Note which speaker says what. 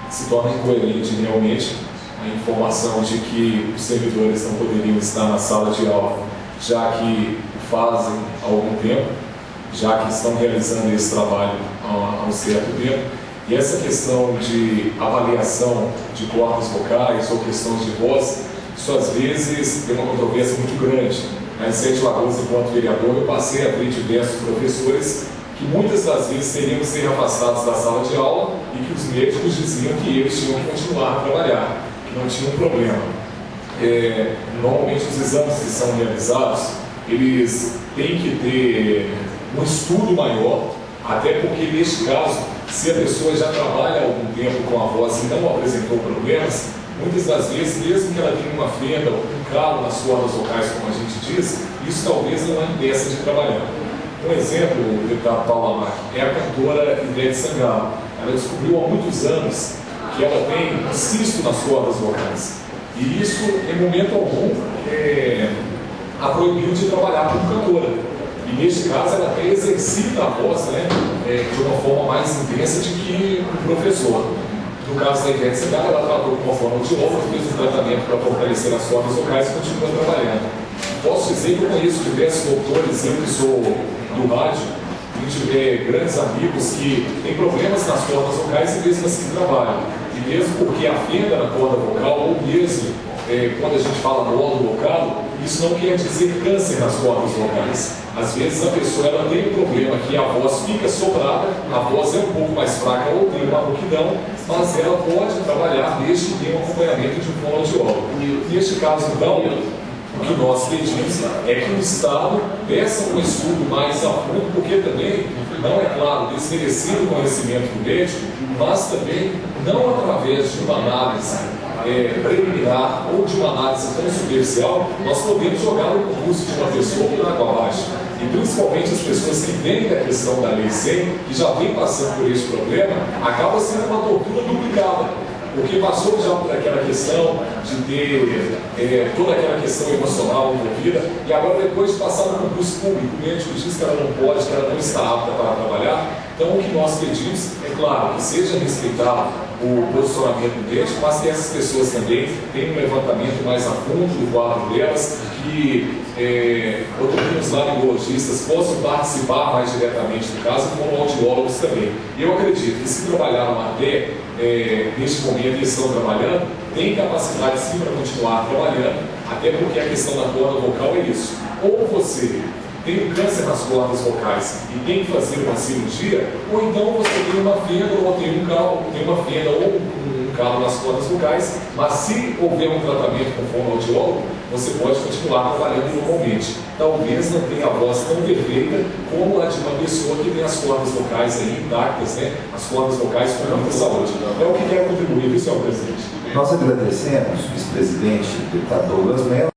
Speaker 1: se torna incoerente realmente a informação de que os servidores não poderiam estar na sala de aula, já que o fazem há algum tempo, já que estão realizando esse trabalho há um certo tempo. E essa questão de avaliação de cordas vocais ou questões de voz, isso às vezes tem uma controvérsia muito grande. Em Sete Lagoas, enquanto vereador, eu passei a ver diversos professores que muitas das vezes teriam que ser afastados da sala de aula e que os médicos diziam que eles tinham que continuar a trabalhar, que não tinha um problema. Normalmente os exames que são realizados, eles têm que ter um estudo maior, até porque neste caso, se a pessoa já trabalha há algum tempo com a voz e não apresentou problemas, muitas das vezes, mesmo que ela tenha uma fenda, um calo nas cordas vocais, como a gente diz, isso talvez não a impeça de trabalhar. Um exemplo, o deputado Paulo Amarque, é a cantora Ivete Sangalo. Ela descobriu há muitos anos que ela tem um cisto nas cordas vocais. E isso, em momento algum, a proibiu de trabalhar como cantora. E neste caso, ela até exercita a voz, de uma forma mais intensa do que o professor. No caso da Ivete Sangalo, ela tratou com uma fonoaudióloga, fez um tratamento para fortalecer as cordas vocais e continua trabalhando. Posso dizer que eu conheço diversos doutores, eu que sou do rádio, e tiver grandes amigos que têm problemas nas cordas vocais e mesmo assim trabalham. E mesmo porque a fenda na corda vocal, ou mesmo quando a gente fala nódulo vocal, isso não quer dizer câncer nas cordas vocais. Às vezes a pessoa ela tem um problema que a voz fica sobrada, a voz é um pouco mais fraca ou tem uma rouquidão, mas ela pode trabalhar desde que tenha um acompanhamento de um fonoaudiólogo. Neste caso, então, o que nós pedimos é que o Estado peça um estudo mais a fundo, porque também não é claro desmerecer o conhecimento do médico, mas também não através de uma análise preliminar ou de uma análise tão superficial, nós podemos jogar no concurso de uma pessoa por água abaixo. E principalmente as pessoas que vêm da questão da Lei 100, que já vêm passando por esse problema, acaba sendo uma tortura duplicada. Porque passou já por aquela questão de ter toda aquela questão emocional envolvida, e agora depois de passar no concurso público, o médico diz que ela não pode, que ela não está apta para trabalhar. Então o que nós pedimos é claro que seja respeitado o posicionamento do médico, mas que essas pessoas também tenham um levantamento mais a fundo do quadro delas, que otorrinolaringologistas possam participar mais diretamente do caso, como audiólogos também. E eu acredito que se trabalharam até neste momento eles estão trabalhando, tem capacidade sim para continuar trabalhando, até porque a questão da corda vocal é isso. Ou você tem um câncer nas cordas vocais e tem que fazer uma cirurgia, ou então você tem uma fenda ou tem uma fenda ou um calo nas cordas vocais, mas se houver um tratamento com fonoaudiólogo, você pode continuar trabalhando normalmente. Talvez não tenha a voz tão perfeita como a de uma pessoa que tem as cordas vocais aí intactas, as cordas vocais com muita saúde. É o que quero contribuir, viu, senhor presidente?
Speaker 2: Nós agradecemos, vice-presidente, deputado Douglas Mello.